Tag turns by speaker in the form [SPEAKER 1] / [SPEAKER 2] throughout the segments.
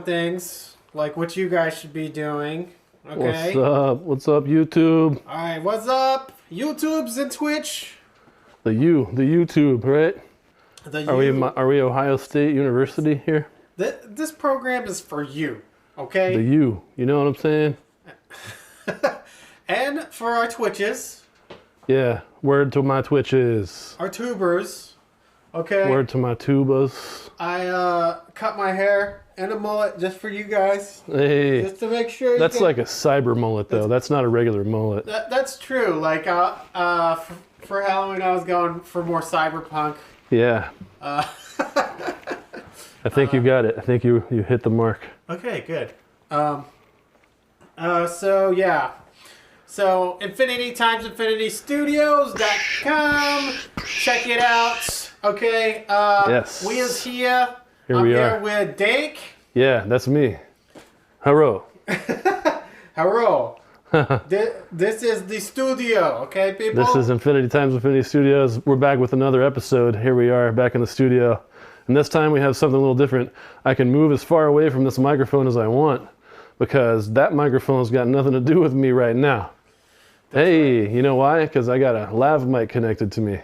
[SPEAKER 1] things, like what you guys should be doing. Okay.
[SPEAKER 2] What's up? What's up, YouTube?
[SPEAKER 1] All right. What's up, YouTubes and Twitch?
[SPEAKER 2] The YouTube, right? Are we Ohio State University here?
[SPEAKER 1] This program is for you. Okay.
[SPEAKER 2] The you know what I'm saying?
[SPEAKER 1] And for our Twitches.
[SPEAKER 2] Yeah. Word to my Twitches.
[SPEAKER 1] Our tubers. Okay.
[SPEAKER 2] Word to my tubas.
[SPEAKER 1] I cut my hair and a mullet just for you guys.
[SPEAKER 2] Hey.
[SPEAKER 1] Just to make sure.
[SPEAKER 2] That's like a cyber mullet, though. That's not a regular mullet.
[SPEAKER 1] That's true. Like, for Halloween, I was going for more cyberpunk.
[SPEAKER 2] Yeah. I think you got it. I think you hit the mark.
[SPEAKER 1] Okay, good. So yeah. So Infinity times InfinityStudios.com. Check it out. Okay.
[SPEAKER 2] Yes.
[SPEAKER 1] We is here.
[SPEAKER 2] Here we are.
[SPEAKER 1] Here with Dake.
[SPEAKER 2] Yeah, that's me. Hello.
[SPEAKER 1] Hello. This is the studio, okay, people?
[SPEAKER 2] This is Infinity times Infinity Studios. We're back with another episode. Here we are, back in the studio. And this time we have something a little different. I can move as far away from this microphone as I want, because that microphone's got nothing to do with me right now. Hey, you know why? Because I got a lav mic connected to me.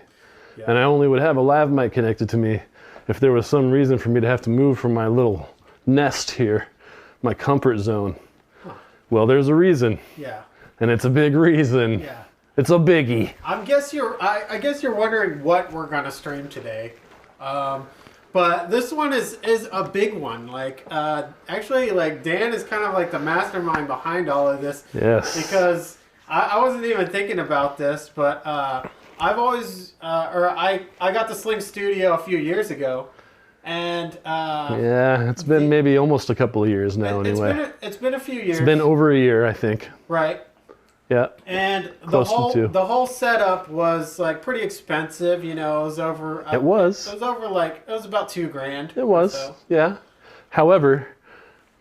[SPEAKER 2] Yeah. And I only would have a lav mic connected to me if there was some reason for me to have to move from my little nest here, my comfort zone. Huh. Well, there's a reason. Yeah. And it's a big reason. Yeah. It's a biggie. I guess you're
[SPEAKER 1] wondering what we're gonna stream today. But this one is a big one. Like, actually, like, Dan is kind of like the mastermind behind all of this.
[SPEAKER 2] Yes.
[SPEAKER 1] Because I wasn't even thinking about this, but I've always, I got the Sling Studio a few years ago, and
[SPEAKER 2] yeah, it's been maybe almost a couple of years now. Anyway,
[SPEAKER 1] it's been a few years.
[SPEAKER 2] It's been over a year, I think.
[SPEAKER 1] Right.
[SPEAKER 2] Yeah.
[SPEAKER 1] And the whole setup was like pretty expensive. You know, it was over.
[SPEAKER 2] It was.
[SPEAKER 1] It was about $2,000.
[SPEAKER 2] It was. So. Yeah. However,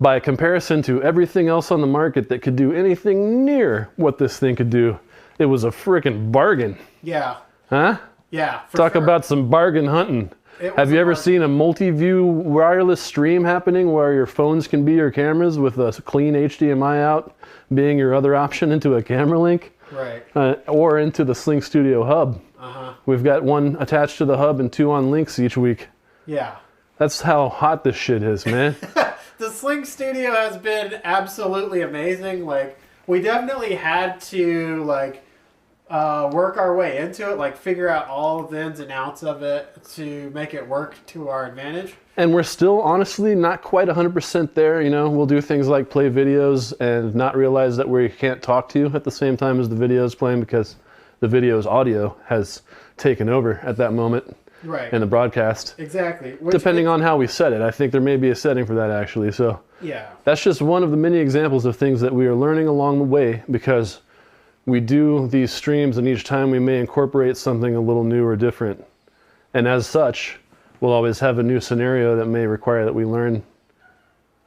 [SPEAKER 2] by comparison to everything else on the market that could do anything near what this thing could do, it was a freaking bargain.
[SPEAKER 1] Yeah.
[SPEAKER 2] Huh?
[SPEAKER 1] Yeah.
[SPEAKER 2] Talk about some bargain hunting. Have you ever seen a multi-view wireless stream happening where your phones can be your cameras with a clean HDMI out being your other option into a Cameralink?
[SPEAKER 1] Right.
[SPEAKER 2] Or into the Sling Studio hub.
[SPEAKER 1] Uh-huh.
[SPEAKER 2] We've got one attached to the hub and two on links each week.
[SPEAKER 1] Yeah.
[SPEAKER 2] That's how hot this shit is, man.
[SPEAKER 1] The Sling Studio has been absolutely amazing. Like, we definitely had to, like, work our way into it, like figure out all the ins and outs of it to make it work to our advantage. And
[SPEAKER 2] we're still honestly not quite 100% there. You know, we'll do things like play videos and not realize that we can't talk to you at the same time as the video is playing, because the video's audio has taken over at that moment.
[SPEAKER 1] Right.
[SPEAKER 2] In the broadcast.
[SPEAKER 1] Exactly.
[SPEAKER 2] Depending on how we set it. I think there may be a setting for that, actually. So
[SPEAKER 1] yeah, that's
[SPEAKER 2] just one of the many examples of things that we are learning along the way, because we do these streams and each time we may incorporate something a little new or different. And as such, we'll always have a new scenario that may require that we learn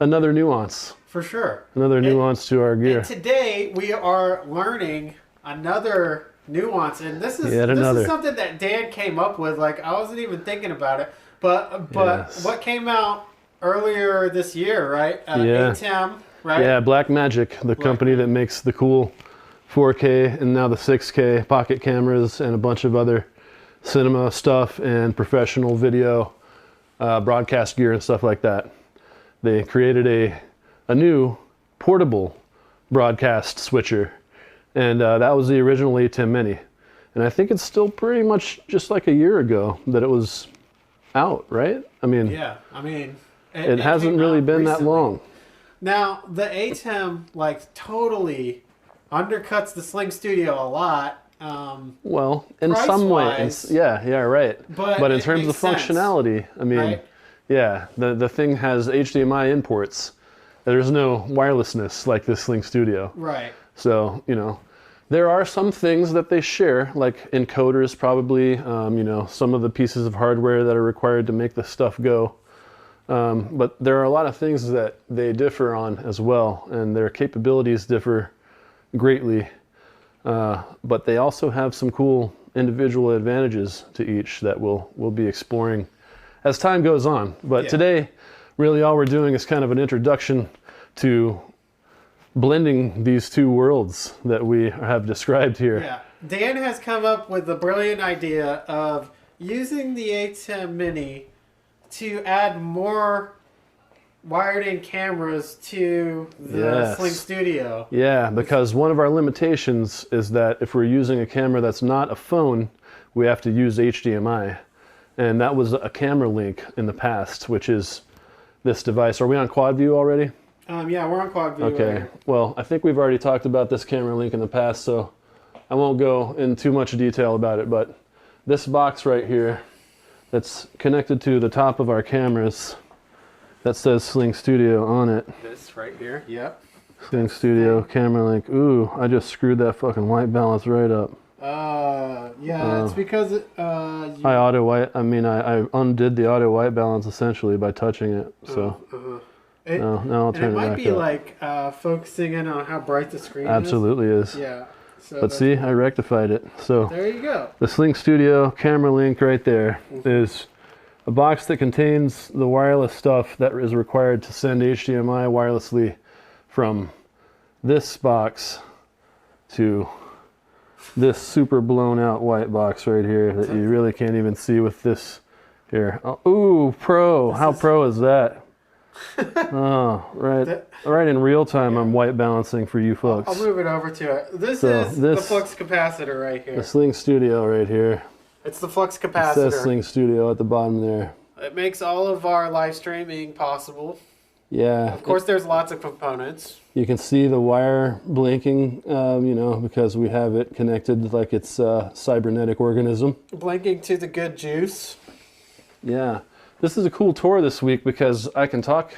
[SPEAKER 2] another nuance.
[SPEAKER 1] For sure.
[SPEAKER 2] Another nuance to our gear.
[SPEAKER 1] And today we are learning another nuance, and this is something that Dan came up with. Like, I wasn't even thinking about it, but yes. What came out earlier this year, right?
[SPEAKER 2] Yeah.
[SPEAKER 1] ATEM, right?
[SPEAKER 2] Yeah, Blackmagic, the company that makes the cool 4K and now the 6K pocket cameras and a bunch of other cinema stuff and professional video broadcast gear and stuff like that. They created a new portable broadcast switcher, and that was the original ATEM Mini. And I think it's still pretty much just like a year ago that it was out, right? I mean,
[SPEAKER 1] yeah, I mean,
[SPEAKER 2] it hasn't really been recently. That long.
[SPEAKER 1] Now, the ATEM, like, totally undercuts the Sling Studio a lot.
[SPEAKER 2] Well, in some ways, yeah, right. But in terms of functionality, I mean, right? Yeah, the thing has HDMI imports. There's no wirelessness like this Sling Studio.
[SPEAKER 1] Right.
[SPEAKER 2] So, you know, there are some things that they share, like encoders probably, you know, some of the pieces of hardware that are required to make the stuff go. But there are a lot of things that they differ on as well, and their capabilities differ greatly, but they also have some cool individual advantages to each that we'll be exploring as time goes on. But today really all we're doing is kind of an introduction to blending these two worlds that we have described here.
[SPEAKER 1] Yeah. Dan has come up with the brilliant idea of using the ATEM Mini to add more wired-in cameras to the Sling Studio.
[SPEAKER 2] Yeah, because one of our limitations is that if we're using a camera that's not a phone, we have to use HDMI. And that was a Cameralink in the past, which is this device. Are we on quad view already?
[SPEAKER 1] Yeah, we're on quad view.
[SPEAKER 2] Okay.
[SPEAKER 1] Right.
[SPEAKER 2] Well, I think we've already talked about this Cameralink in the past, so I won't go in too much detail about it, but this box right here that's connected to the top of our cameras that says Sling Studio on it.
[SPEAKER 1] This right here. Yep.
[SPEAKER 2] Sling Studio Cameralink. Ooh, I just screwed that fucking white balance right up.
[SPEAKER 1] Yeah, it's because
[SPEAKER 2] I undid the auto white balance essentially by touching it. So now I'll turn it back up.
[SPEAKER 1] It might be like focusing in on how bright the screen
[SPEAKER 2] Absolutely is.
[SPEAKER 1] Yeah. So
[SPEAKER 2] but see, I rectified it. So
[SPEAKER 1] there you go.
[SPEAKER 2] The Sling Studio Cameralink right there is a box that contains the wireless stuff that is required to send HDMI wirelessly from this box to this super blown out white box right here that you really can't even see with this here. Oh, ooh, pro. How pro is that? Oh, right in real time I'm white balancing for you folks.
[SPEAKER 1] I'll move it over to it. This is the flux capacitor right here.
[SPEAKER 2] The Sling Studio right here.
[SPEAKER 1] It's the flux capacitor.
[SPEAKER 2] It says Sling Studio at the bottom there.
[SPEAKER 1] It makes all of our live streaming possible.
[SPEAKER 2] Yeah.
[SPEAKER 1] Of course, there's lots of components.
[SPEAKER 2] You can see the wire blinking, you know, because we have it connected like it's a cybernetic organism.
[SPEAKER 1] Blinking to the good juice.
[SPEAKER 2] Yeah. This is a cool tour this week because I can talk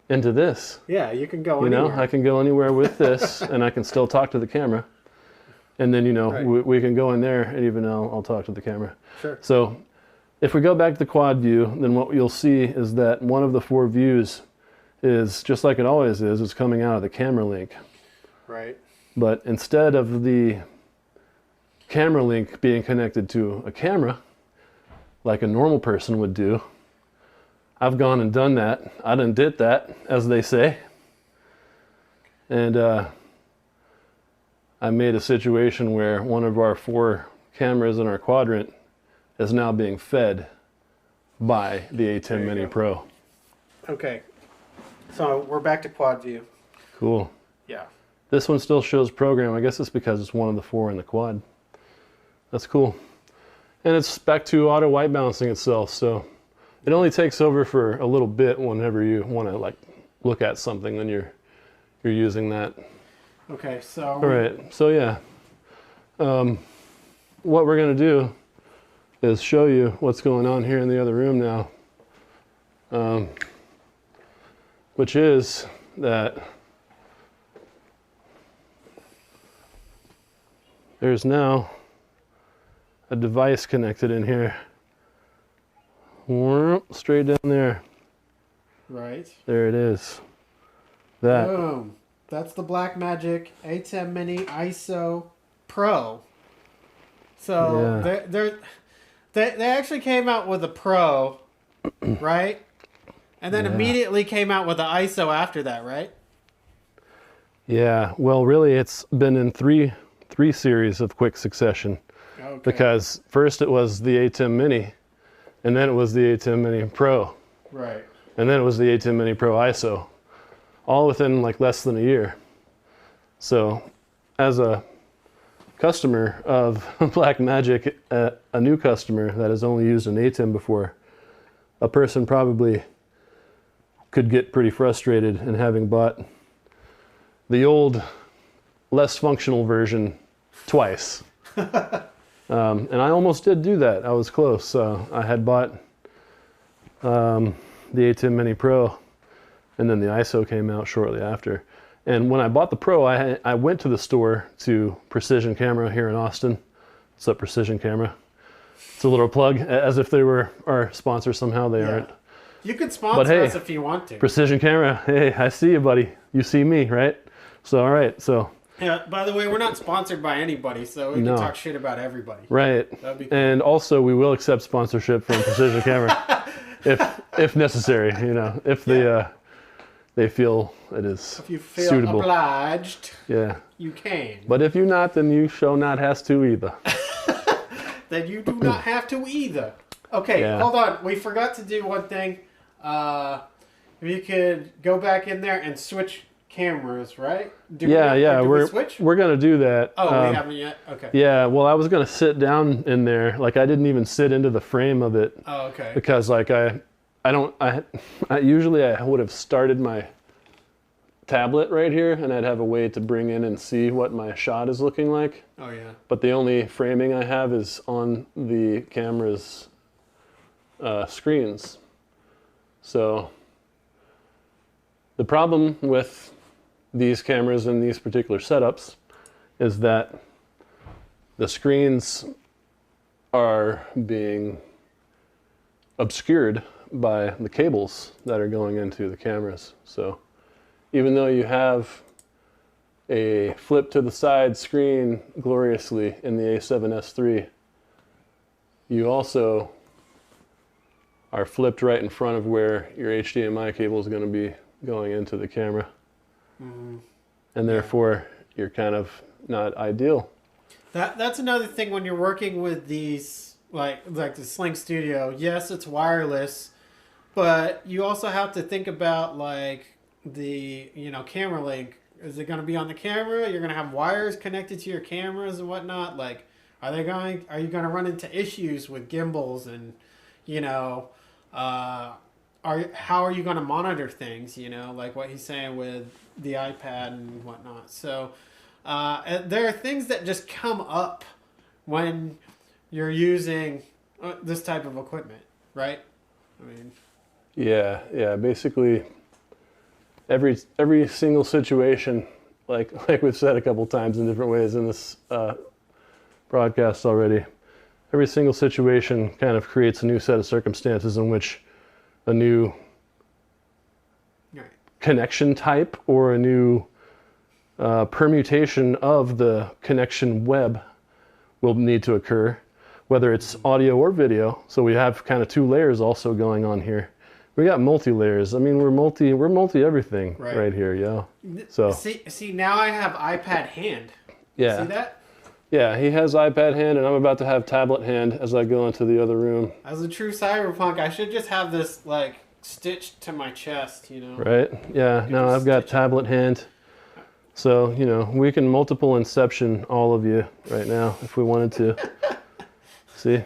[SPEAKER 2] into this.
[SPEAKER 1] Yeah, you can go
[SPEAKER 2] anywhere.
[SPEAKER 1] You know,
[SPEAKER 2] I can go anywhere with this and I can still talk to the camera. And then, you know, we can go in there and even I'll talk to the camera.
[SPEAKER 1] Sure.
[SPEAKER 2] So if we go back to the quad view, then what you'll see is that one of the 4 views is just like it always is, it's coming out of the Cameralink.
[SPEAKER 1] Right.
[SPEAKER 2] But instead of the Cameralink being connected to a camera, like a normal person would do, I've gone and done that. I done did that, as they say. And I made a situation where one of our 4 cameras in our quadrant is now being fed by the ATEM Mini Pro.
[SPEAKER 1] Okay. So we're back to quad view.
[SPEAKER 2] Cool.
[SPEAKER 1] Yeah.
[SPEAKER 2] This one still shows program. I guess it's because it's one of the 4 in the quad. That's cool. And it's back to auto white balancing itself. So it only takes over for a little bit whenever you want to like look at something, then you're using that.
[SPEAKER 1] Okay. So.
[SPEAKER 2] All right. So yeah. What we're going to do is show you what's going on here in the other room now. Which is that there's now a device connected in here. Straight down there.
[SPEAKER 1] Right.
[SPEAKER 2] There it is. That.
[SPEAKER 1] Boom. That's the Blackmagic ATEM Mini ISO Pro. So they actually came out with a Pro, right? And then immediately came out with the ISO after that, right?
[SPEAKER 2] Yeah, well, really, it's been in three series of quick succession.
[SPEAKER 1] Okay.
[SPEAKER 2] Because first it was the ATEM Mini, and then it was the ATEM Mini Pro.
[SPEAKER 1] Right.
[SPEAKER 2] And then it was the ATEM Mini Pro ISO, all within like less than a year. So, as a customer of Blackmagic, a new customer that has only used an ATEM before, a person probably could get pretty frustrated in having bought the old, less functional version twice. And I almost did do that. I was close. I had bought the ATEM Mini Pro, and then the ISO came out shortly after. And when I bought the Pro, I went to the store to Precision Camera here in Austin. What's up, Precision Camera? It's a little plug, as if they were our sponsor somehow. They aren't.
[SPEAKER 1] You can sponsor us if you want to.
[SPEAKER 2] Precision Camera, hey, I see you, buddy. You see me, right? So, all right, so.
[SPEAKER 1] Yeah, by the way, we're not sponsored by anybody, so we can talk shit about everybody.
[SPEAKER 2] Right.
[SPEAKER 1] That'd be cool.
[SPEAKER 2] And also, we will accept sponsorship from Precision Camera. if necessary, you know, if they feel it is
[SPEAKER 1] If you feel
[SPEAKER 2] suitable.
[SPEAKER 1] obliged,
[SPEAKER 2] Yeah.
[SPEAKER 1] you can.
[SPEAKER 2] But if you not, then you shall not has to either.
[SPEAKER 1] Then you do not have to either. Okay,
[SPEAKER 2] Yeah.
[SPEAKER 1] hold on. We forgot to do one thing. If you could go back in there and switch cameras, right? Did we switch?
[SPEAKER 2] We're gonna do that.
[SPEAKER 1] Oh, we haven't yet? Okay.
[SPEAKER 2] Yeah, well, I was gonna sit down in there. Like, I didn't even sit into the frame of it.
[SPEAKER 1] Oh, okay.
[SPEAKER 2] Because, like, I usually I would have started my tablet right here, and I'd have a way to bring in and see what my shot is looking like.
[SPEAKER 1] Oh, yeah.
[SPEAKER 2] But the only framing I have is on the camera's screens. So the problem with these cameras and these particular setups is that the screens are being obscured by the cables that are going into the cameras. So even though you have a flip to the side screen gloriously in the A7S III, you also are flipped right in front of where your HDMI cable is going to be going into the camera.
[SPEAKER 1] Mm-hmm.
[SPEAKER 2] And therefore, you're kind of not ideal.
[SPEAKER 1] That's another thing when you're working with these, like the Sling Studio. Yes, it's wireless, but you also have to think about like the Cameralink. Is it going to be on the camera? You're going to have wires connected to your cameras and whatnot. Like, are you going to run into issues with gimbals and how are you going to monitor things? Like what he's saying with the iPad and whatnot. So there are things that just come up when you're using this type of equipment, right? I mean,
[SPEAKER 2] yeah. Basically, every single situation, like we've said a couple times in different ways in this broadcast already, every single situation kind of creates a new set of circumstances in which a new connection type or a new permutation of the connection web will need to occur, whether it's audio or video. So we have kind of two layers also going on here. We got multi-layers. I mean, we're multi everything right here, yo. So
[SPEAKER 1] see now I have iPad hand.
[SPEAKER 2] Yeah.
[SPEAKER 1] See that?
[SPEAKER 2] Yeah, he has iPad hand, and I'm about to have tablet hand as I go into the other room.
[SPEAKER 1] As a true cyberpunk, I should just have this like stitched to my chest,
[SPEAKER 2] Right? Yeah. Now I've got tablet hand. So, we can multiple inception all of you right now if we wanted to. See?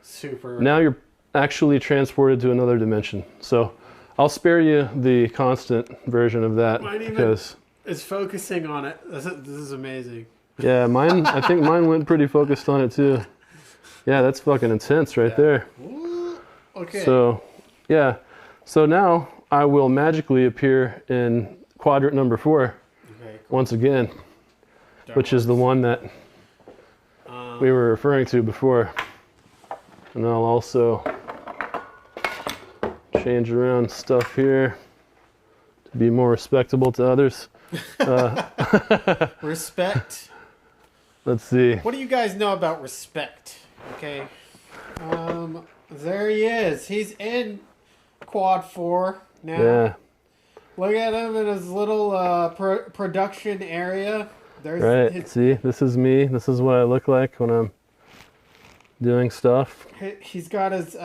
[SPEAKER 1] Super.
[SPEAKER 2] Now you're actually transported to another dimension. So I'll spare you the constant version of that because
[SPEAKER 1] it's focusing on it. This is amazing.
[SPEAKER 2] Yeah, I think mine went pretty focused on it too. Yeah, that's fucking intense right there.
[SPEAKER 1] Okay.
[SPEAKER 2] So, yeah. So now I will magically appear in quadrant number 4 once again, which is the one that we were referring to before. And I'll also change around stuff here to be more respectable to others.
[SPEAKER 1] Respect.
[SPEAKER 2] Let's see.
[SPEAKER 1] What do you guys know about respect? Okay. There he is. He's in quad 4 now.
[SPEAKER 2] Yeah.
[SPEAKER 1] Look at him in his little production area.
[SPEAKER 2] Right. See, this is me. This is what I look like when I'm doing stuff.
[SPEAKER 1] He's got his,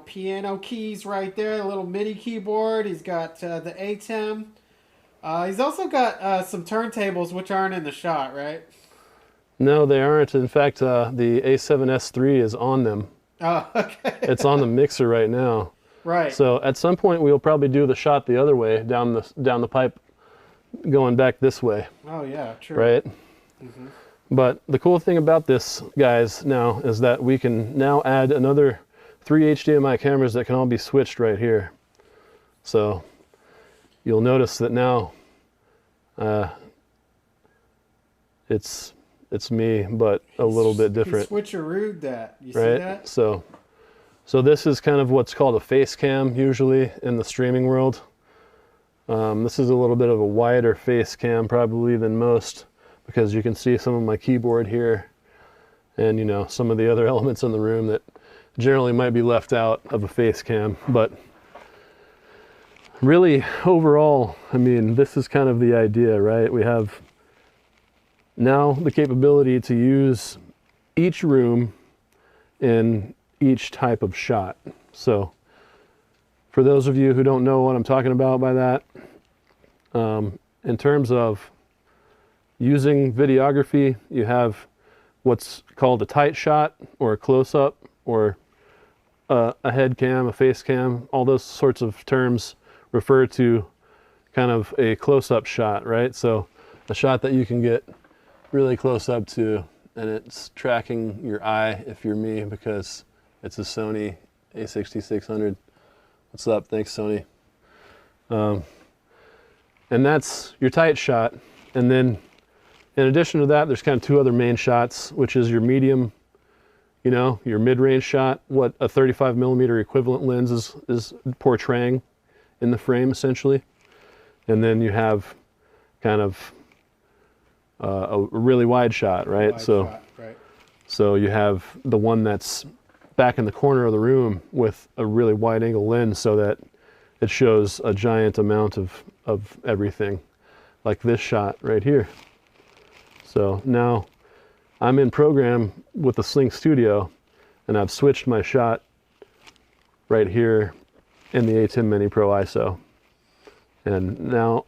[SPEAKER 1] piano keys right there, a little MIDI keyboard. He's got the ATEM. He's also got some turntables, which aren't in the shot, right?
[SPEAKER 2] No, they aren't. In fact, the A7S III is on them.
[SPEAKER 1] Oh, okay.
[SPEAKER 2] It's on the mixer right now.
[SPEAKER 1] Right.
[SPEAKER 2] So at some point, we'll probably do the shot the other way, down the pipe, going back this way.
[SPEAKER 1] Oh, yeah, true.
[SPEAKER 2] Right?
[SPEAKER 1] Mm-hmm.
[SPEAKER 2] But the cool thing about this, guys, now is that we can now add another 3 HDMI cameras that can all be switched right here. So you'll notice that now it's me, but a little bit different.
[SPEAKER 1] He switcherooed that. You
[SPEAKER 2] right?
[SPEAKER 1] See that?
[SPEAKER 2] So this is kind of what's called a face cam usually in the streaming world. This is a little bit of a wider face cam probably than most, because you can see some of my keyboard here and some of the other elements in the room that generally might be left out of a face cam. But really, overall, I mean, this is kind of the idea, right? We have now the capability to use each room in each type of shot. So for those of you who don't know what I'm talking about by that, in terms of using videography, you have what's called a tight shot or a close-up or a head cam, a face cam. All those sorts of terms refer to kind of a close-up shot, right? So a shot that you can get really close up to, and it's tracking your eye if you're me, because it's a Sony A6600. What's up? Thanks, Sony. And that's your tight shot. And then in addition to that, there's kind of two other main shots, which is your medium, you know, your mid-range shot, what a 35mm equivalent lens is portraying in the frame, essentially. And then you have kind of a really wide shot, right? So you have the one that's back in the corner of the room with a really wide angle lens so that it shows a giant amount of everything, like this shot right here. So now I'm in program with the Sling Studio, and I've switched my shot right here in the ATEM Mini Pro ISO. And now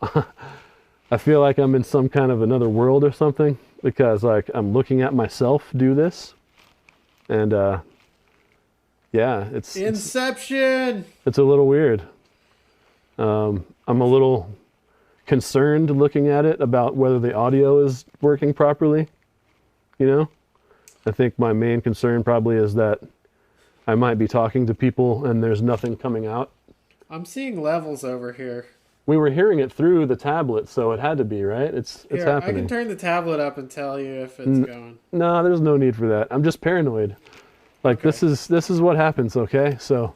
[SPEAKER 2] I feel like I'm in some kind of another world or something, because like I'm looking at myself do this, and yeah, it's
[SPEAKER 1] Inception.
[SPEAKER 2] It's a little weird. I'm a little concerned looking at it about whether the audio is working properly. You know, I think my main concern probably is that I might be talking to people and there's nothing coming out.
[SPEAKER 1] I'm seeing levels over here.
[SPEAKER 2] We were hearing it through the tablet, so it had to be, right? It's happening.
[SPEAKER 1] I can turn the tablet up and tell you if it's going.
[SPEAKER 2] No, there's no need for that. I'm just paranoid. Like, okay. This is what happens, okay? So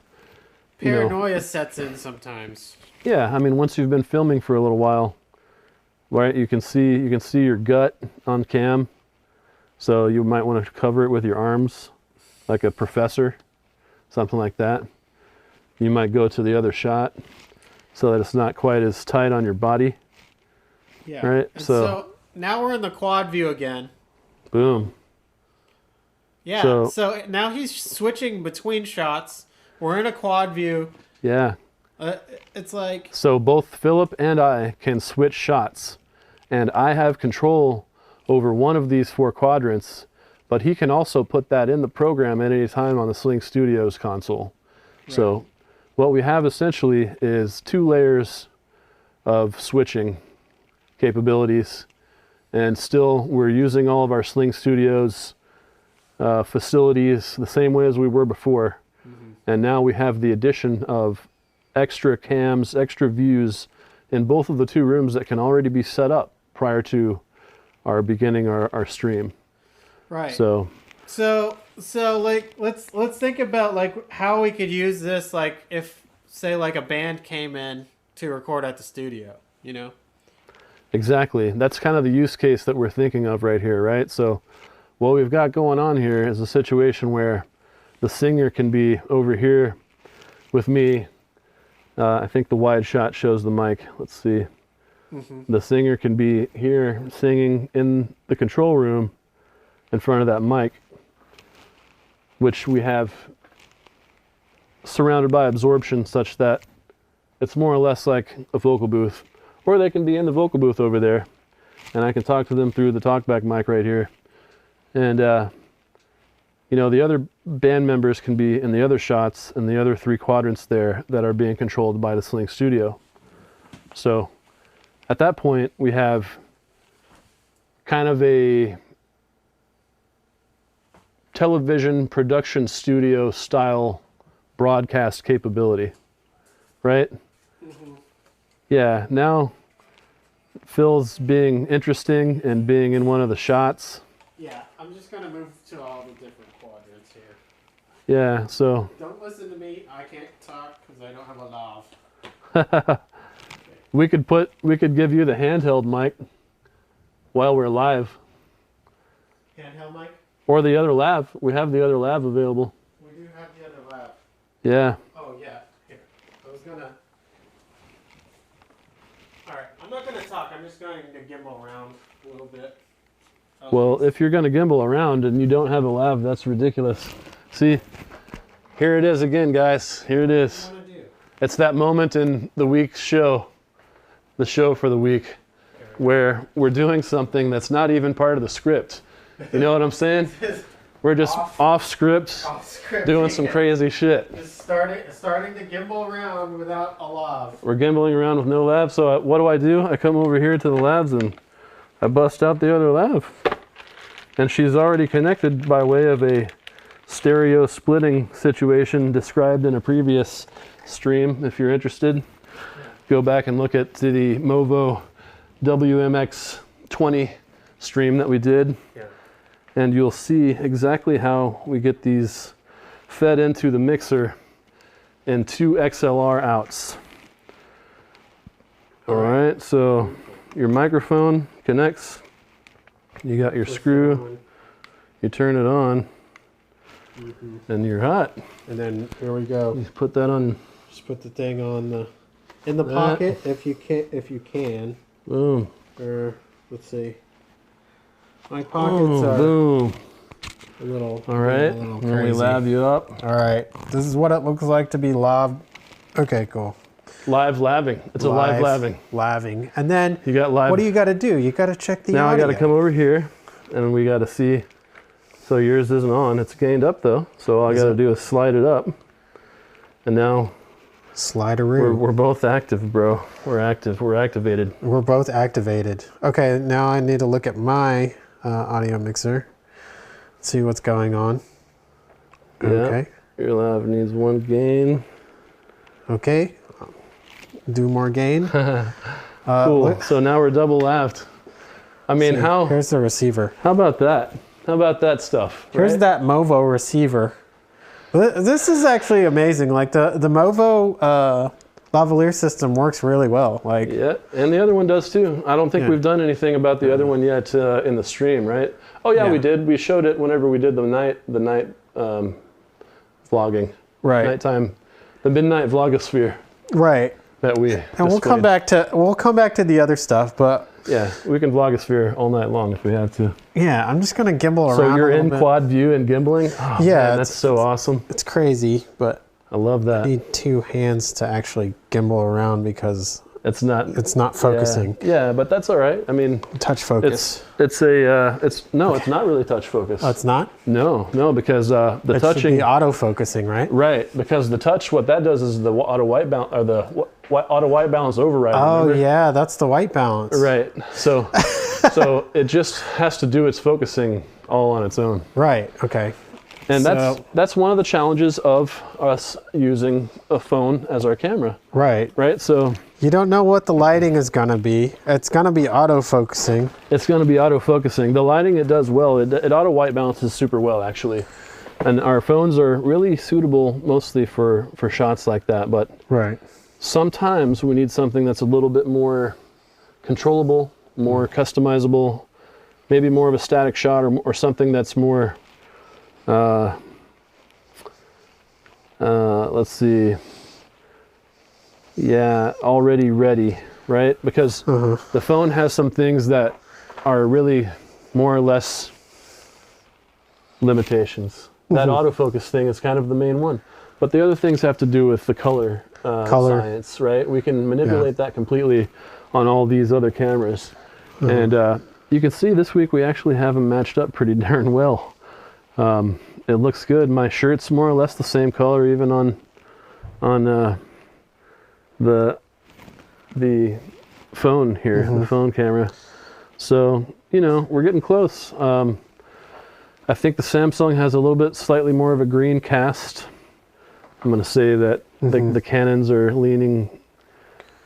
[SPEAKER 1] paranoia sets in sometimes.
[SPEAKER 2] Yeah, I mean, once you've been filming for a little while, right? You can see your gut on cam. So you might want to cover it with your arms, like a professor, something like that. You might go to the other shot so that it's not quite as tight on your body.
[SPEAKER 1] Yeah.
[SPEAKER 2] Right?
[SPEAKER 1] So now we're in the quad view again.
[SPEAKER 2] Boom.
[SPEAKER 1] Yeah. So now he's switching between shots. We're in a quad view.
[SPEAKER 2] Yeah.
[SPEAKER 1] It's like...
[SPEAKER 2] So both Philip and I can switch shots. And I have control over one of these 4 quadrants, but he can also put that in the program at any time on the Sling Studio's console. Right. So what we have essentially is 2 layers of switching capabilities, and still we're using all of our Sling Studio's facilities the same way as we were before. Mm-hmm. And now we have the addition of extra cams, extra views in both of the 2 rooms that can already be set up prior to our beginning our stream.
[SPEAKER 1] Right.
[SPEAKER 2] So
[SPEAKER 1] like let's think about like how we could use this, like if say like a band came in to record at the studio, you know?
[SPEAKER 2] Exactly. That's kind of the use case that we're thinking of right here, right? So what we've got going on here is a situation where the singer can be over here with me. I think the wide shot shows the mic. Let's see. Mm-hmm. The singer can be here singing in the control room in front of that mic, which we have surrounded by absorption such that it's more or less like a vocal booth. Or they can be in the vocal booth over there, and I can talk to them through the talkback mic right here. And you know, the other band members can be in the other shots and the other 3 quadrants there that are being controlled by the Sling Studio. So at that point, we have kind of a television production studio style broadcast capability, right? Mm-hmm. Yeah, now Phil's being interesting and being in one of the shots.
[SPEAKER 1] Yeah, I'm just going to move to all the different quadrants here.
[SPEAKER 2] Yeah, so...
[SPEAKER 1] Don't listen to me. I can't talk because I don't have a lav.
[SPEAKER 2] We could give you the handheld mic while we're live.
[SPEAKER 1] Handheld mic?
[SPEAKER 2] Or the other lav. We have the other lav available.
[SPEAKER 1] We do have the
[SPEAKER 2] Yeah.
[SPEAKER 1] Oh yeah. Here. I was gonna. All right. I'm not gonna talk. I'm just going to gimbal around a little bit.
[SPEAKER 2] Well, if you're gonna gimbal around and you don't have a lav, that's ridiculous. See, here it is again, guys. Here it is.
[SPEAKER 1] What do you wanna do?
[SPEAKER 2] It's that moment in the week's show, the show for the week, where we're doing something that's not even part of the script. You know what I'm saying? We're just off script, doing some crazy shit.
[SPEAKER 1] Just starting to gimbal around without a lav.
[SPEAKER 2] We're gimbaling around with no lav, so what do? I come over here to the lavs and I bust out the other lav. And she's already connected by way of a stereo splitting situation described in a previous stream. If you're interested, go back and look at the Movo WMX-20 stream that we did.
[SPEAKER 1] Yeah.
[SPEAKER 2] And you'll see exactly how we get these fed into the mixer in 2 XLR outs. All right, so your microphone connects. You got your screw. You turn it on, and you're hot.
[SPEAKER 1] And then here we go.
[SPEAKER 2] You put that on.
[SPEAKER 1] Just put the thing on in the pocket if you can.
[SPEAKER 2] Boom.
[SPEAKER 1] Or let's see. My pockets are
[SPEAKER 2] boom.
[SPEAKER 1] a little.
[SPEAKER 2] All right.
[SPEAKER 1] And
[SPEAKER 2] we lav you up.
[SPEAKER 1] All right. This is what it looks like to be lav. Okay, cool.
[SPEAKER 2] Live laving. It's a live laving.
[SPEAKER 1] Laving. And then
[SPEAKER 2] you got live.
[SPEAKER 1] What do you got to do? You got to check the
[SPEAKER 2] now
[SPEAKER 1] audio.
[SPEAKER 2] I got to come over here, and we got to see. So yours isn't on. It's gained up though. So all I got to do is slide it up, and now.
[SPEAKER 1] Slideroo.
[SPEAKER 2] We're both active, bro. We're active. We're activated.
[SPEAKER 1] We're both activated. Okay, now I need to look at my audio mixer. See what's going on.
[SPEAKER 2] Yeah,
[SPEAKER 1] okay.
[SPEAKER 2] Your lav needs 1 gain.
[SPEAKER 1] Okay. Do more gain.
[SPEAKER 2] Cool. So now we're double laved. I mean,
[SPEAKER 1] Here's the receiver.
[SPEAKER 2] How about that? How about that stuff?
[SPEAKER 1] Here's
[SPEAKER 2] right?
[SPEAKER 1] that Movo receiver. This is actually amazing. Like the Movo lavalier system works really well. Like
[SPEAKER 2] yeah, and the other one does too. I don't think we've done anything about the other one yet in the stream, right? Oh yeah, we did. We showed it whenever we did the night vlogging.
[SPEAKER 1] Right.
[SPEAKER 2] Nighttime, the midnight vlogosphere.
[SPEAKER 1] Right.
[SPEAKER 2] That we.
[SPEAKER 1] And we'll come back to the other stuff, but
[SPEAKER 2] yeah, we can vlogosphere all night long if we have to.
[SPEAKER 1] yeah, I'm just gonna gimbal around.
[SPEAKER 2] So you're in
[SPEAKER 1] bit.
[SPEAKER 2] quad view and gimbling? Oh,
[SPEAKER 1] yeah,
[SPEAKER 2] man, that's so awesome.
[SPEAKER 1] It's crazy, but
[SPEAKER 2] I love that.
[SPEAKER 1] I need 2 hands to actually gimbal around because
[SPEAKER 2] it's not
[SPEAKER 1] focusing.
[SPEAKER 2] Yeah, but that's all right. I mean,
[SPEAKER 1] touch focus.
[SPEAKER 2] It's not really touch focus.
[SPEAKER 1] Oh, it's not?
[SPEAKER 2] No, because the
[SPEAKER 1] it
[SPEAKER 2] touching
[SPEAKER 1] should be auto focusing, right?
[SPEAKER 2] Right, because the touch, what that does is the auto white balance or the auto white balance override.
[SPEAKER 1] Oh
[SPEAKER 2] remember?
[SPEAKER 1] yeah, that's the white balance.
[SPEAKER 2] Right. So so it just has to do its focusing all on its own.
[SPEAKER 1] Right. Okay.
[SPEAKER 2] And that's one of the challenges of us using a phone as our camera.
[SPEAKER 1] Right.
[SPEAKER 2] Right. So
[SPEAKER 1] you don't know what the lighting is gonna be. It's gonna be auto focusing.
[SPEAKER 2] It's gonna be auto focusing. The lighting, it does well. It auto white balances super well actually. And our phones are really suitable mostly for shots like that. But
[SPEAKER 1] right.
[SPEAKER 2] Sometimes we need something that's a little bit more controllable, more customizable, maybe more of a static shot or something that's more, let's see, yeah, already ready, right? Because the phone has some things that are really more or less limitations. That autofocus thing is kind of the main one. But the other things have to do with the color science, right? We can manipulate that completely on all these other cameras. And you can see this week we actually have them matched up pretty darn well. It looks good. My shirt's more or less the same color even on the phone here, the phone camera. So, you know, we're getting close. I think the Samsung has a little bit slightly more of a green cast. I'm going to say that the Canons are leaning,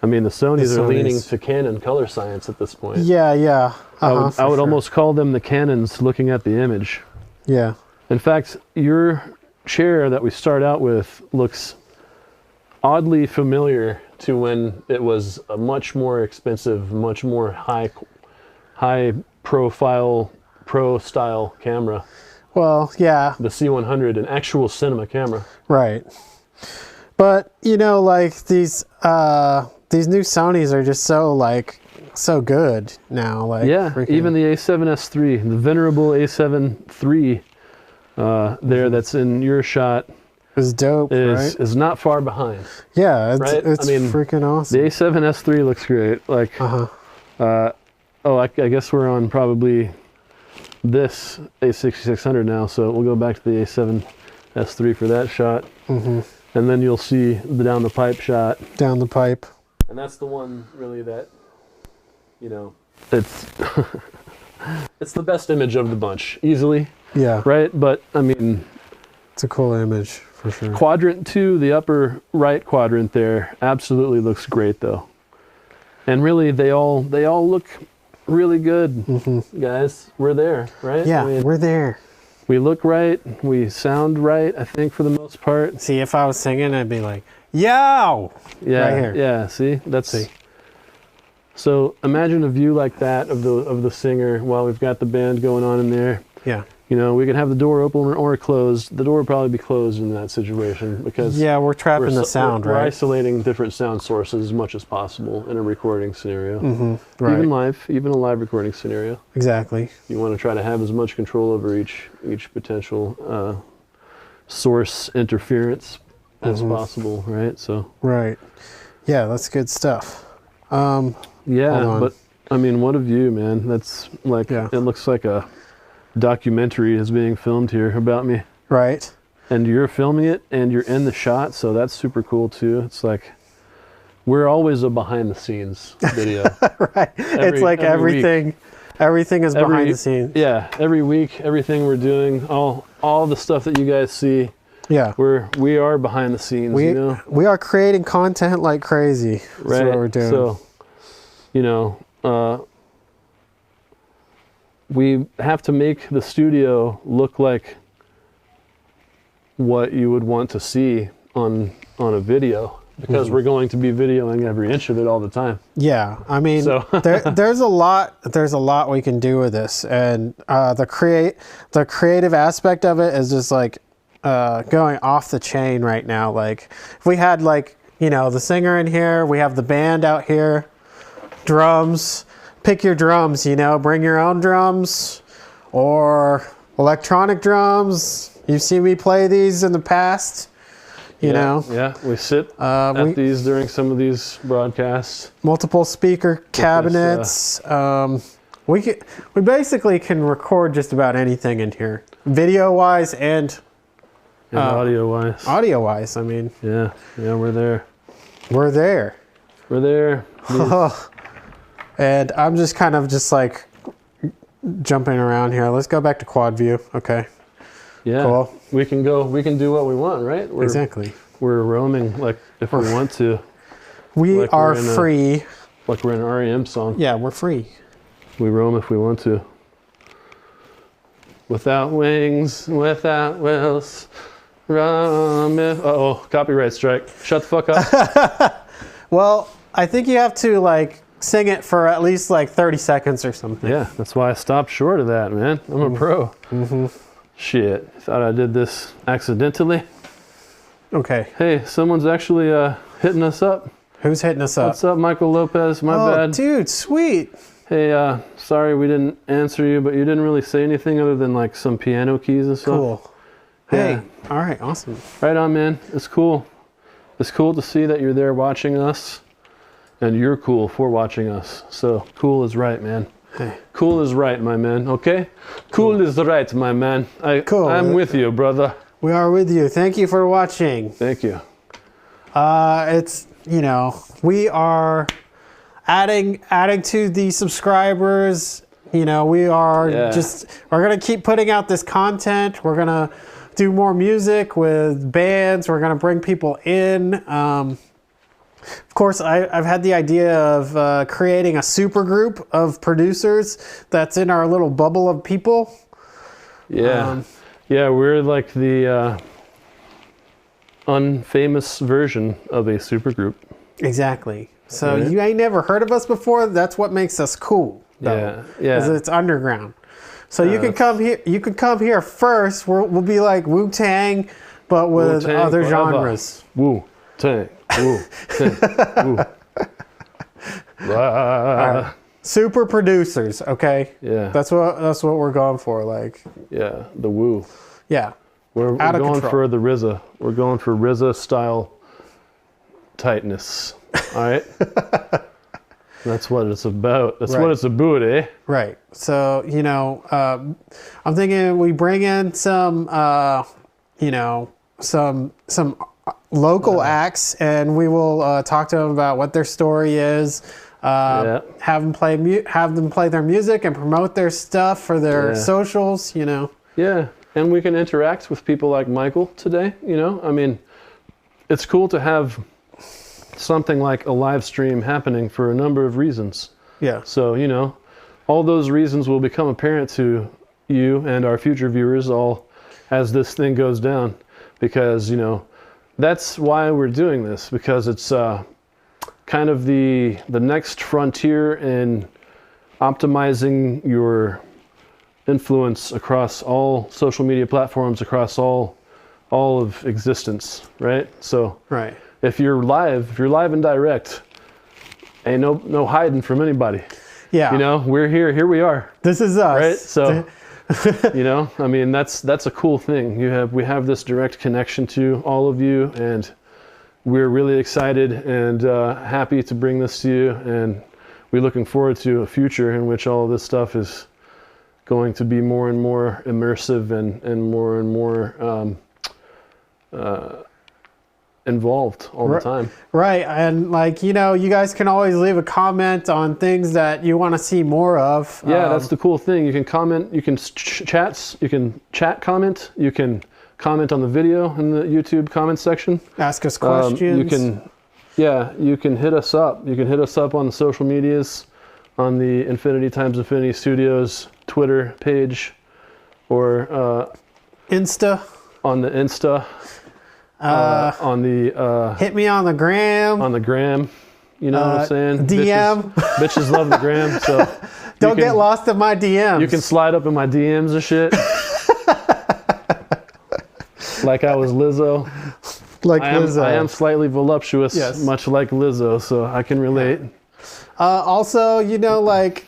[SPEAKER 2] I mean, the Sonys are leaning to Canon color science at this point.
[SPEAKER 1] Yeah, yeah.
[SPEAKER 2] I would almost call them the Canons looking at the image.
[SPEAKER 1] Yeah.
[SPEAKER 2] In fact, your chair that we start out with looks oddly familiar to when it was a much more expensive, much more high profile, pro style camera.
[SPEAKER 1] Well, yeah.
[SPEAKER 2] The C100, an actual cinema camera.
[SPEAKER 1] Right. But you know, like these new Sonys are just so good now. Like
[SPEAKER 2] even the A7S III, the venerable A7 III, there that's in your shot.
[SPEAKER 1] Is dope, right?
[SPEAKER 2] Is not far behind.
[SPEAKER 1] Yeah, it's freaking awesome.
[SPEAKER 2] The A7S III looks great. Like, I guess we're on probably this A6600 now, so we'll go back to the A7S III for that shot. And then you'll see the down the pipe shot.
[SPEAKER 1] Down the pipe.
[SPEAKER 2] And that's the one really that, you know, it's it's the best image of the bunch, easily.
[SPEAKER 1] Yeah.
[SPEAKER 2] Right? But I mean,
[SPEAKER 1] it's a cool image for sure.
[SPEAKER 2] Quadrant 2, the upper right quadrant there, absolutely looks great though. And really they all look really good. Guys, we're there, right?
[SPEAKER 1] Yeah, I mean, we're there.
[SPEAKER 2] We look right, we sound right, I think, for the most part.
[SPEAKER 1] See, if I was singing, I'd be like, yo!
[SPEAKER 2] Yeah,
[SPEAKER 1] right here.
[SPEAKER 2] Yeah, see? So imagine a view like that of the singer while we've got the band going on in there.
[SPEAKER 1] Yeah.
[SPEAKER 2] You know, we could have the door open or closed. The door would probably be closed in that situation because
[SPEAKER 1] we're trapping the sound,
[SPEAKER 2] we're
[SPEAKER 1] right?
[SPEAKER 2] isolating different sound sources as much as possible in a recording scenario.
[SPEAKER 1] Right.
[SPEAKER 2] Even a live recording scenario.
[SPEAKER 1] Exactly.
[SPEAKER 2] You want to try to have as much control over each potential source interference as possible, right? So.
[SPEAKER 1] Right. Yeah, that's good stuff.
[SPEAKER 2] Yeah, but I mean, what a view, man! That's like it looks like a documentary is being filmed here about me.
[SPEAKER 1] Right.
[SPEAKER 2] And you're filming it and you're in the shot, so that's super cool too. It's like we're always a behind the scenes video.
[SPEAKER 1] Right. It's like everything is behind the scenes.
[SPEAKER 2] Yeah, every week, everything we're doing, all the stuff that you guys see.
[SPEAKER 1] Yeah.
[SPEAKER 2] We are behind the scenes, you know.
[SPEAKER 1] We are creating content like crazy. That's
[SPEAKER 2] right.
[SPEAKER 1] what we're doing.
[SPEAKER 2] So, you know, we have to make the studio look like what you would want to see on a video because we're going to be videoing every inch of it all the time.
[SPEAKER 1] Yeah, I mean, there's a lot we can do with this, and the creative aspect of it is just like going off the chain right now. Like if we had like, you know, the singer in here, we have the band out here, drums. Pick your drums, you know, bring your own drums or electronic drums. You've seen me play these in the past, you know. Yeah,
[SPEAKER 2] we sit at these during some of these broadcasts.
[SPEAKER 1] Multiple speaker cabinets. We basically can record just about anything in here, video-wise and
[SPEAKER 2] audio-wise.
[SPEAKER 1] Audio-wise, I mean.
[SPEAKER 2] Yeah, we're there.
[SPEAKER 1] We're there.
[SPEAKER 2] We're there.
[SPEAKER 1] And I'm just kind of just like jumping around here. Let's go back to quad view. Okay.
[SPEAKER 2] Yeah. Cool. We can do what we want, right?
[SPEAKER 1] Exactly.
[SPEAKER 2] We're roaming like if we want to.
[SPEAKER 1] We are free.
[SPEAKER 2] Like we're in an REM song.
[SPEAKER 1] Yeah, we're free.
[SPEAKER 2] We roam if we want to. Without wings, without wheels. Uh-oh, copyright strike. Shut the fuck up.
[SPEAKER 1] Well, I think you have to like sing it for at least like 30 seconds or something.
[SPEAKER 2] Yeah, that's why I stopped short of that, man. I'm a pro. Shit, thought I did this accidentally.
[SPEAKER 1] Okay.
[SPEAKER 2] Hey, someone's actually hitting us up.
[SPEAKER 1] Who's hitting us up?
[SPEAKER 2] What's up, Michael Lopez? My bad.
[SPEAKER 1] Oh, dude, sweet.
[SPEAKER 2] Hey, sorry we didn't answer you, but you didn't really say anything other than like some piano keys and stuff.
[SPEAKER 1] Cool. Hey, all right, awesome.
[SPEAKER 2] Right on, man. It's cool. It's cool to see that you're there watching us. And you're cool for watching us. So cool is right, man. Hey. Cool is right, my man. Okay? Cool is right, my man. I'm with you, brother.
[SPEAKER 1] We are with you. Thank you for watching.
[SPEAKER 2] Thank you.
[SPEAKER 1] It's, you know, we are adding to the subscribers. You know, we are we're going to keep putting out this content. We're going to do more music with bands. We're going to bring people in. Of course, I've had the idea of creating a super group of producers that's in our little bubble of people.
[SPEAKER 2] Yeah, we're like the unfamous version of a super group.
[SPEAKER 1] Exactly. So you ain't never heard of us before. That's what makes us cool. Though, because it's underground. So you can come here. You can come here first. We'll be like Wu-Tang. but with
[SPEAKER 2] Wu-Tang
[SPEAKER 1] other
[SPEAKER 2] forever.
[SPEAKER 1] genres.
[SPEAKER 2] Woo, Tang, Woo, Tang, Woo.
[SPEAKER 1] Right. Super producers, okay?
[SPEAKER 2] Yeah.
[SPEAKER 1] That's what we're going for, like.
[SPEAKER 2] Yeah, the Woo.
[SPEAKER 1] Yeah.
[SPEAKER 2] We're
[SPEAKER 1] Out of
[SPEAKER 2] going
[SPEAKER 1] control.
[SPEAKER 2] for the RZA. We're going for RZA style tightness. All right. That's what it's about. That's what it's about, eh?
[SPEAKER 1] Right. So, you know, I'm thinking we bring in some, you know, some local acts, and we will talk to them about what their story is. Have them play their music and promote their stuff for their socials. You know.
[SPEAKER 2] Yeah, and we can interact with people like Michael today. You know, I mean, it's cool to have something like a live stream happening for a number of reasons.
[SPEAKER 1] Yeah.
[SPEAKER 2] So, you know, all those reasons will become apparent to you and our future viewers all as this thing goes down, because, you know, that's why we're doing this, because it's kind of the next frontier in optimizing your influence across all social media platforms, across all of existence, right? So
[SPEAKER 1] Right.
[SPEAKER 2] if you're live and direct, ain't no hiding from anybody.
[SPEAKER 1] Yeah.
[SPEAKER 2] You know, we're here we are.
[SPEAKER 1] This is us.
[SPEAKER 2] Right? So, you know, I mean, that's a cool thing. We have this direct connection to all of you, and we're really excited and happy to bring this to you, and we're looking forward to a future in which all of this stuff is going to be more and more immersive and more involved all the time.
[SPEAKER 1] Right. And like, you know, you guys can always leave a comment on things that you want to see more of.
[SPEAKER 2] Yeah, that's the cool thing. You can comment, you can chat comment, you can comment on the video in the YouTube comment section.
[SPEAKER 1] Ask us questions.
[SPEAKER 2] You can hit us up. You can hit us up on the social medias, on the Infinity x Infinity Studios Twitter page, or
[SPEAKER 1] Insta.
[SPEAKER 2] on the Insta. On the
[SPEAKER 1] Hit me on the gram.
[SPEAKER 2] on the gram, you know what I'm saying?
[SPEAKER 1] DM.
[SPEAKER 2] Bitches love the gram, so
[SPEAKER 1] Don't get lost in my DMs.
[SPEAKER 2] you can slide up in my DMs and shit. Like I was Lizzo.
[SPEAKER 1] like
[SPEAKER 2] I am slightly voluptuous,
[SPEAKER 1] Yes.
[SPEAKER 2] much like Lizzo, so I can relate.
[SPEAKER 1] Also, you know, like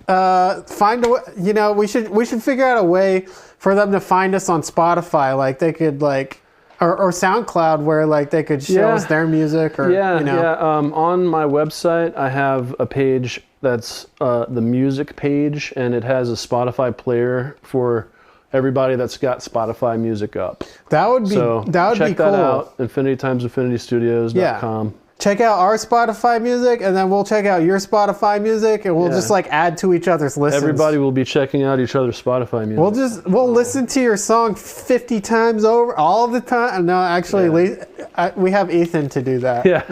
[SPEAKER 1] find a way, you know, we should figure out a way for them to find us on Spotify. Like they could like. Or SoundCloud, where like they could show us their music, or you know.
[SPEAKER 2] On my website, I have a page that's the music page, and it has a Spotify player for everybody that's got Spotify music up.
[SPEAKER 1] That would be
[SPEAKER 2] So
[SPEAKER 1] that would
[SPEAKER 2] check
[SPEAKER 1] be cool.
[SPEAKER 2] that out. Infinity-infinitystudios.com.
[SPEAKER 1] Check out our Spotify music, and then we'll check out your Spotify music, and we'll just like add to each other's listens.
[SPEAKER 2] Everybody will be checking out each other's Spotify music.
[SPEAKER 1] We'll listen to your song 50 times over all the time. No, actually, we have Ethan to do that.
[SPEAKER 2] Yeah.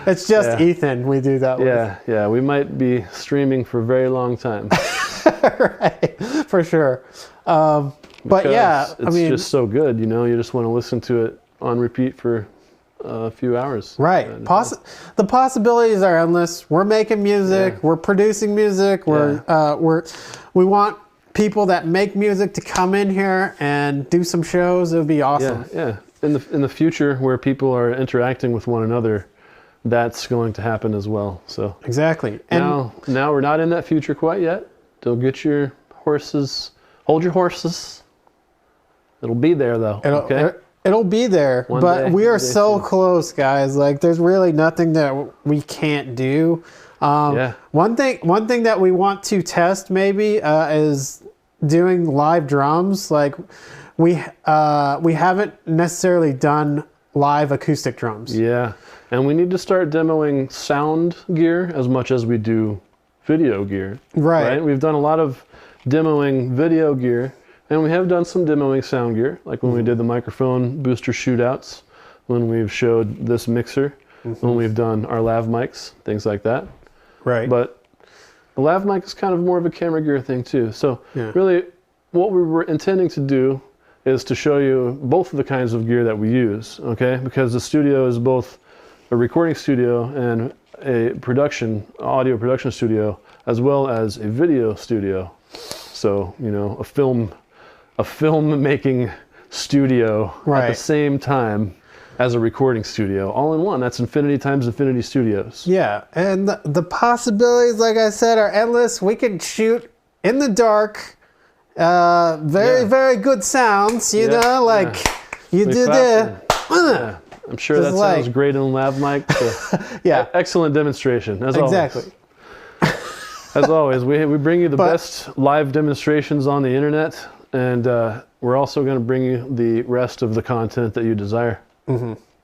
[SPEAKER 1] It's just Ethan we do that with.
[SPEAKER 2] Yeah. We might be streaming for a very long time.
[SPEAKER 1] Right, for sure. But yeah,
[SPEAKER 2] it's just so good, you know. You just want to listen to it on repeat for a few hours.
[SPEAKER 1] Right. The possibilities are endless. We're making music. We're producing music. We want people that make music to come in here and do some shows. It would be awesome.
[SPEAKER 2] Yeah. In the future, where people are interacting with one another, that's going to happen as well. So
[SPEAKER 1] exactly. And
[SPEAKER 2] now we're not in that future quite yet. Don't get your horses. Hold your horses. It'll be there though.
[SPEAKER 1] It'll be there, but we are so close, guys. Like, there's really nothing that we can't do. One thing that we want to test maybe is doing live drums. Like, we haven't necessarily done live acoustic drums.
[SPEAKER 2] Yeah, and we need to start demoing sound gear as much as we do video gear. Right. We've done a lot of demoing video gear. And we have done some demoing sound gear, like when we did the microphone booster shootouts, when we've showed this mixer, when we've done our lav mics, things like that.
[SPEAKER 1] Right.
[SPEAKER 2] But the lav mic is kind of more of a camera gear thing too. So really what we were intending to do is to show you both of the kinds of gear that we use, okay? Because the studio is both a recording studio and a audio production studio, as well as a video studio. So, you know, a film making studio at
[SPEAKER 1] Right.
[SPEAKER 2] the same time as a recording studio, all in one. That's infinity times infinity studios.
[SPEAKER 1] Yeah, and the possibilities, like I said, are endless. We can shoot in the dark, very good sounds. You
[SPEAKER 2] Yeah,
[SPEAKER 1] know, like you
[SPEAKER 2] We
[SPEAKER 1] did
[SPEAKER 2] clapped
[SPEAKER 1] there.
[SPEAKER 2] Yeah. I'm sure that
[SPEAKER 1] Just
[SPEAKER 2] sounds
[SPEAKER 1] like-
[SPEAKER 2] great on lav mic. So
[SPEAKER 1] Yeah,
[SPEAKER 2] excellent demonstration, as
[SPEAKER 1] exactly.
[SPEAKER 2] always. As always, we bring you the
[SPEAKER 1] But-
[SPEAKER 2] best live demonstrations on the internet, and we're also going to bring you the rest of the content that you desire.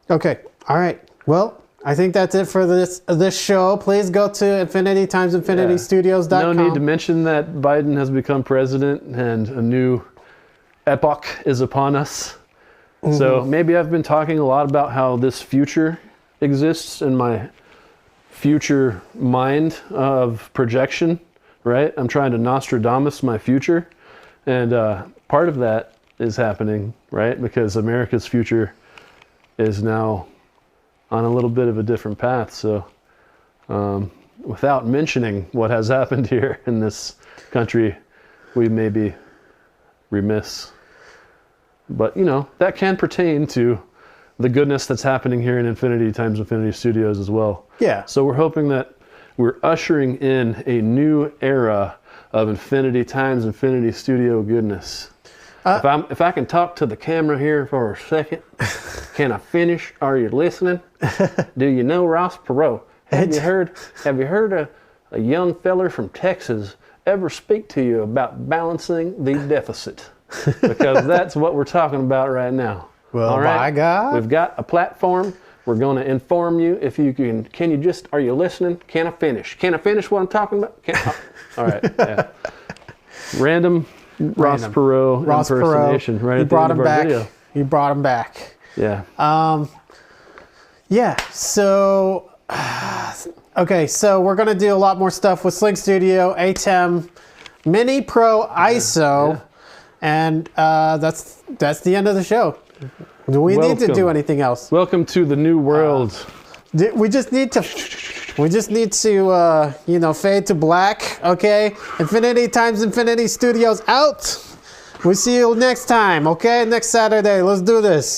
[SPEAKER 1] Okay, all right. Well, I think that's it for this show. Please go to infinitytimesinfinitystudios.com.
[SPEAKER 2] No need to mention that Biden has become president and a new epoch is upon us. So maybe I've been talking a lot about how this future exists in my future mind of projection, right? I'm trying to Nostradamus my future. And part of that is happening, right? Because America's future is now on a little bit of a different path. So without mentioning what has happened here in this country, we may be remiss. But, you know, that can pertain to the goodness that's happening here in Infinity times Infinity Studios as well.
[SPEAKER 1] Yeah.
[SPEAKER 2] So we're hoping that we're ushering in a new era of Infinity times Infinity Studio goodness. If I can talk to the camera here for a second, can I finish? Are you listening? Do you know Ross Perot? Have you heard a young feller from Texas ever speak to you about balancing the deficit? Because that's what we're talking about right now.
[SPEAKER 1] Well,
[SPEAKER 2] all right?
[SPEAKER 1] by God.
[SPEAKER 2] We've got a platform. We're going to inform you. If you can you just, are you listening? Can I finish? Can I finish what I'm talking about? All right. Yeah. Random Ross Perot impersonation. Right
[SPEAKER 1] You
[SPEAKER 2] at the
[SPEAKER 1] brought
[SPEAKER 2] end
[SPEAKER 1] him
[SPEAKER 2] of our
[SPEAKER 1] back.
[SPEAKER 2] video.
[SPEAKER 1] You brought him back.
[SPEAKER 2] Yeah.
[SPEAKER 1] Yeah, so, okay, so we're going to do a lot more stuff with Sling Studio, ATEM Mini Pro ISO, and that's the end of the show. Do we need to do anything else?
[SPEAKER 2] Welcome to the new world.
[SPEAKER 1] We just need to, you know, fade to black, okay? Infinity times Infinity Studios out. We'll see you next time, okay? Next Saturday. Let's do this.